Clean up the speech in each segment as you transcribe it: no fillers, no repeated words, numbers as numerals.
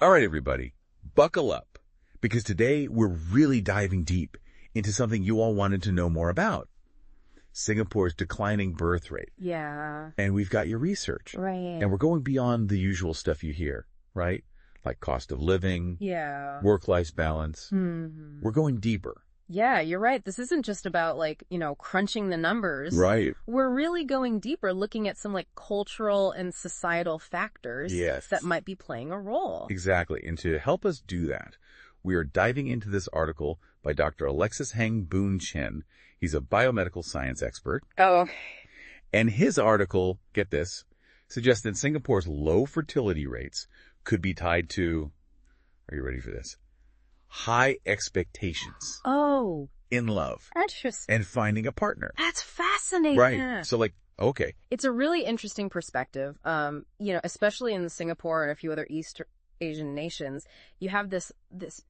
All right, everybody, buckle up, because today we're really diving deep into something you all wanted to know more about. Singapore's declining birth rate. Yeah. And we've got your research. Right. And we're going beyond the usual stuff you hear, right? Like cost of living, Yeah. work-life balance. Mm-hmm. We're going deeper. Yeah, you're right. This isn't just about crunching the numbers. Right. We're really going deeper, looking at some cultural and societal factors that might be playing a role. Exactly. And to help us do that, we are diving into this article by Dr. Alexis Heng Boon Chen. He's a biomedical science expert. Oh. And his article, get this, suggests that Singapore's low fertility rates could be tied to, are you ready for this? High expectations. Oh. In love. Interesting. And finding a partner. That's fascinating. Right. So okay. It's a really interesting perspective. Especially in Singapore and a few other East Asian nations, you have this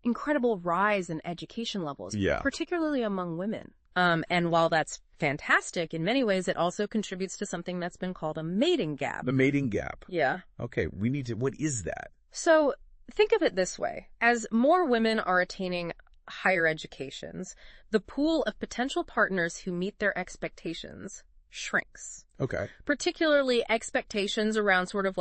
incredible rise in education levels, particularly among women. And while that's fantastic, in many ways, it also contributes to something that's been called a mating gap. The mating gap. Yeah. Okay. What is that? So think of it this way. As more women are attaining higher educations, the pool of potential partners who meet their expectations shrinks. Okay. Particularly expectations around sort of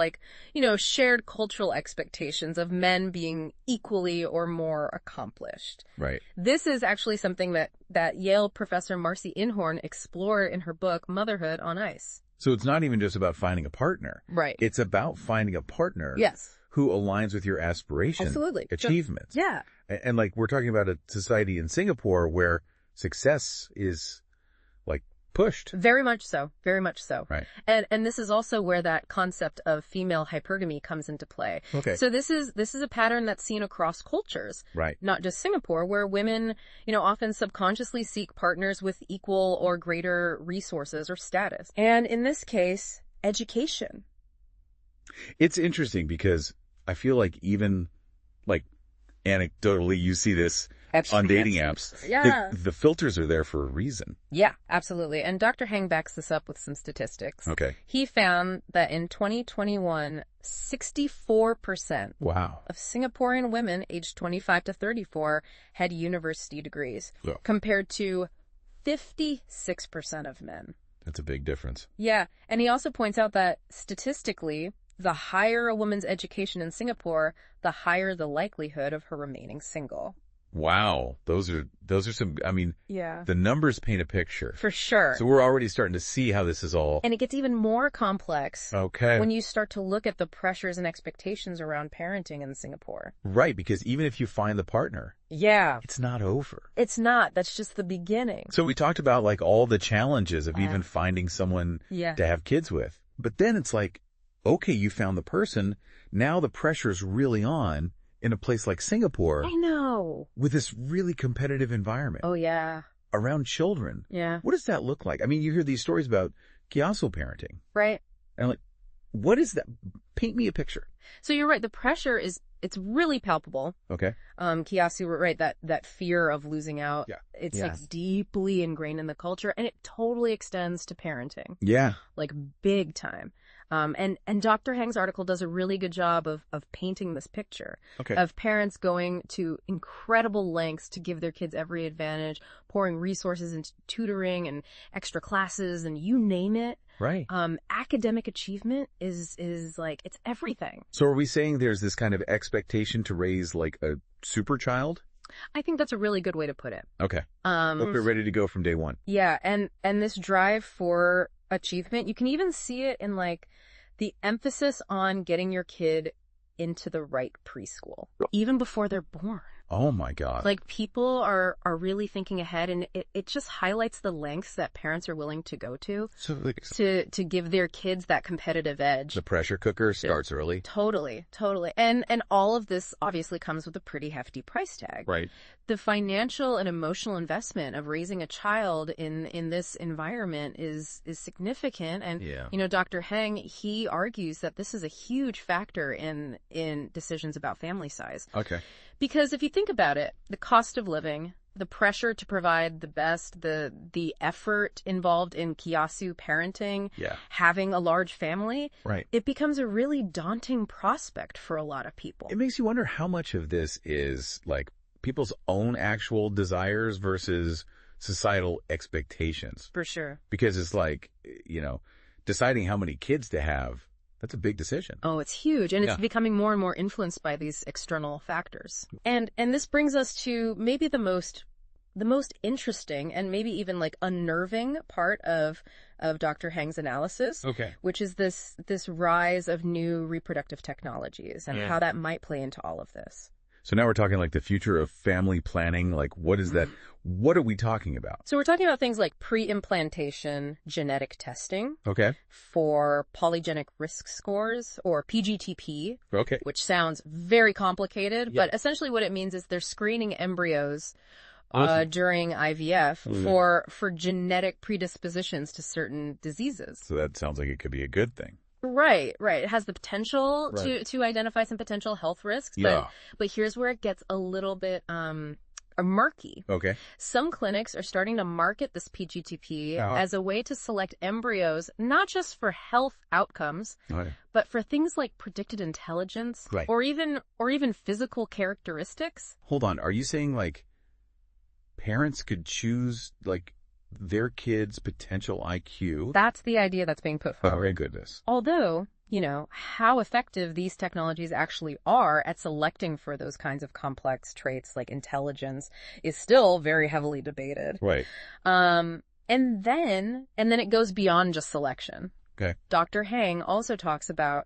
shared cultural expectations of men being equally or more accomplished. Right. This is actually something that Yale professor Marcy Inhorn explored in her book, Motherhood on Ice. So it's not even just about finding a partner. Right. It's about finding a partner. Yes. Who aligns with your aspirations. Absolutely. Achievements. Yeah. And we're talking about a society in Singapore where success is pushed. Very much so. Very much so. Right. And this is also where that concept of female hypergamy comes into play. Okay. So this is a pattern that's seen across cultures. Right. Not just Singapore, where women, often subconsciously seek partners with equal or greater resources or status. And in this case, education. It's interesting because I feel like even anecdotally you see this on dating apps. Yeah. The filters are there for a reason. Yeah, absolutely. And Dr. Heng backs this up with some statistics. Okay. He found that in 2021, 64% of Singaporean women aged 25 to 34 had university degrees, compared to 56% of men. That's a big difference. Yeah. And he also points out that statistically, the higher a woman's education in Singapore, the higher the likelihood of her remaining single. Wow. Those are some, the numbers paint a picture. For sure. So we're already starting to see how this is all. And it gets even more complex. Okay. When you start to look at the pressures and expectations around parenting in Singapore. Right. Because even if you find the partner. Yeah. It's not over. It's not. That's just the beginning. So we talked about all the challenges of even finding someone to have kids with. But then it's okay, you found the person. Now the pressure's really on in a place like Singapore. I know. With this really competitive environment. Oh, yeah. Around children. Yeah. What does that look like? You hear these stories about kiasu parenting. Right. And what is that? Paint me a picture. So you're right. The pressure it's really palpable. Okay. Kiasu, right, that fear of losing out. Yeah. It's deeply ingrained in the culture, and it totally extends to parenting. Yeah. Big time. And Dr. Heng's article does a really good job of painting this picture of parents going to incredible lengths to give their kids every advantage, pouring resources into tutoring and extra classes and you name it. Right. Academic achievement is it's everything. So are we saying there's this kind of expectation to raise a super child? I think that's a really good way to put it. Okay. Hope you're ready to go from day one. Yeah. And this drive for achievement, you can even see it in the emphasis on getting your kid into the right preschool, even before they're born. Oh my God. People are really thinking ahead, and it just highlights the lengths that parents are willing to go to to give their kids that competitive edge. The pressure cooker starts early. Totally. And all of this obviously comes with a pretty hefty price tag. Right. The financial and emotional investment of raising a child in this environment is significant. And, Dr. Heng, he argues that this is a huge factor in decisions about family size. Okay. Because if you think about it, the cost of living, the pressure to provide the best, the effort involved in kiyasu parenting, having a large family, it becomes a really daunting prospect for a lot of people. It makes you wonder how much of this is like people's own actual desires versus societal expectations. For sure. Because it's like, deciding how many kids to have, that's a big decision. Oh, it's huge. And it's becoming more and more influenced by these external factors. And this brings us to maybe the most interesting and maybe even like unnerving part of Dr. Heng's analysis, which is this rise of new reproductive technologies and how that might play into all of this. So now we're talking like the future of family planning. Like, what is that? What are we talking about? So we're talking about things like pre-implantation genetic testing. For polygenic risk scores, or PGTP. Which sounds very complicated, but essentially what it means is they're screening embryos during IVF for genetic predispositions to certain diseases. So that sounds like it could be a good thing. Right. It has the potential to identify some potential health risks, but here's where it gets a little bit murky. Some clinics are starting to market this PGTP as a way to select embryos, not just for health outcomes, but for things like predicted intelligence or even physical characteristics. Hold on. Are you saying like parents could choose like their kids' potential IQ? That's the idea that's being put forward. Oh, my goodness. Although, how effective these technologies actually are at selecting for those kinds of complex traits like intelligence is still very heavily debated. And then it goes beyond just selection. Dr. Heng also talks about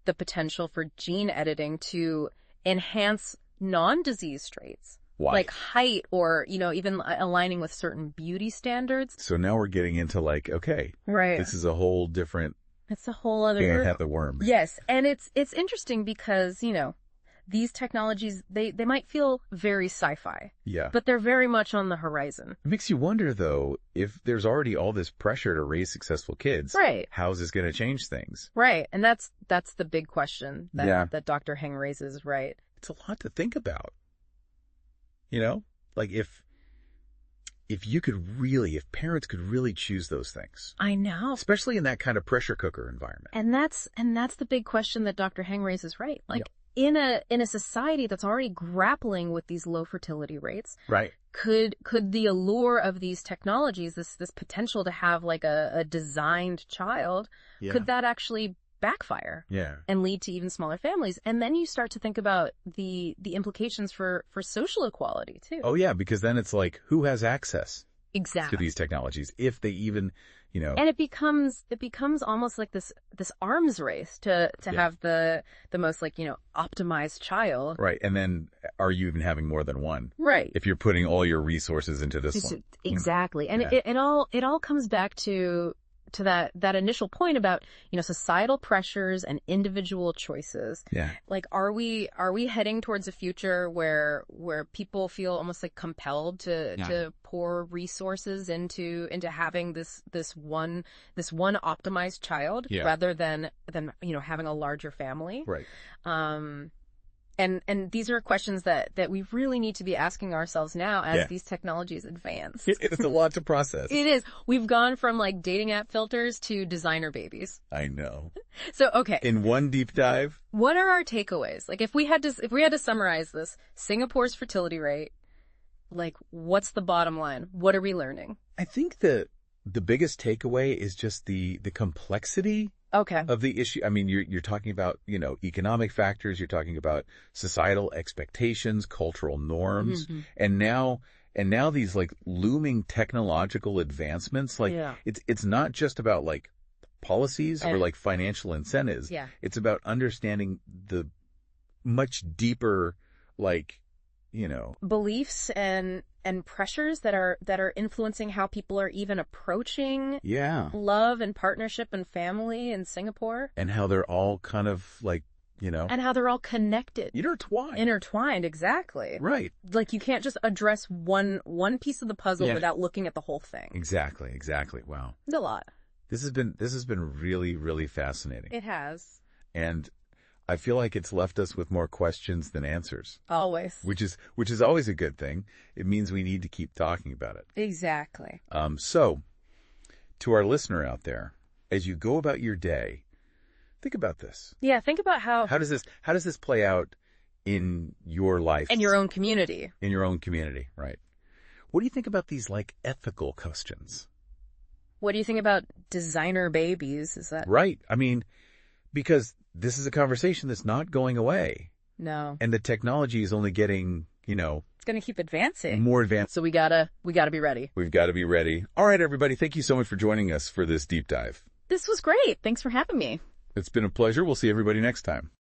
the potential for gene editing to enhance non-disease traits. Like height or, even aligning with certain beauty standards. So now we're getting into like, this is a whole different. It's a whole other. Can't have the worm. Yes. And it's interesting because, these technologies, they might feel very sci-fi. But they're very much on the horizon. It makes you wonder though, if there's already all this pressure to raise successful kids. How is this going to change things? And that's the big question that Dr. Heng raises, It's a lot to think about. Like if parents could really choose those things. I know. Especially in that kind of pressure cooker environment. And that's the big question that Dr. Heng raises, Like in a society that's already grappling with these low fertility rates. Could the allure of these technologies, this potential to have like a designed child, could that actually backfire and lead to even smaller families? And then you start to think about the implications for social equality too. Because then it's like, who has access to these technologies, if they even, and it becomes almost like this arms race to have the most like, optimized child. And then are you even having more than one? If you're putting all your resources into this one. Exactly. And it all comes back to that initial point about, societal pressures and individual choices. Like, are we heading towards a future where people feel almost like compelled to pour resources into having this one optimized child rather than having a larger family? And these are questions that we really need to be asking ourselves now as these technologies advance. It's a lot to process. It is. We've gone from like dating app filters to designer babies. I know. So, okay. In one deep dive, what are our takeaways? Like if we had to summarize this, Singapore's fertility rate, like what's the bottom line? What are we learning? I think the biggest takeaway is just the complexity of the issue. I mean, you're talking about, economic factors, you're talking about societal expectations, cultural norms, and now these like looming technological advancements, like it's not just about like policies or like financial incentives. It's about understanding the much deeper, like, beliefs and pressures that are influencing how people are even approaching love and partnership and family in Singapore. And how they're all kind of like, and how they're all connected. Intertwined, exactly. Like you can't just address one piece of the puzzle without looking at the whole thing. Exactly. Wow. It's a lot. This has been really, really fascinating. It has. And I feel like it's left us with more questions than answers. Always. Which is always a good thing. It means we need to keep talking about it. Exactly. So, to our listener out there, as you go about your day, think about this. Yeah, think about how does this play out in your life? In your own community. In your own community, right. What do you think about these, like, ethical questions? What do you think about designer babies? Is that... Right. I mean, because this is a conversation that's not going away. No. And the technology is only getting, it's going to keep advancing. More advanced. So we gotta be ready. We've got to be ready. All right, everybody. Thank you so much for joining us for this deep dive. This was great. Thanks for having me. It's been a pleasure. We'll see everybody next time.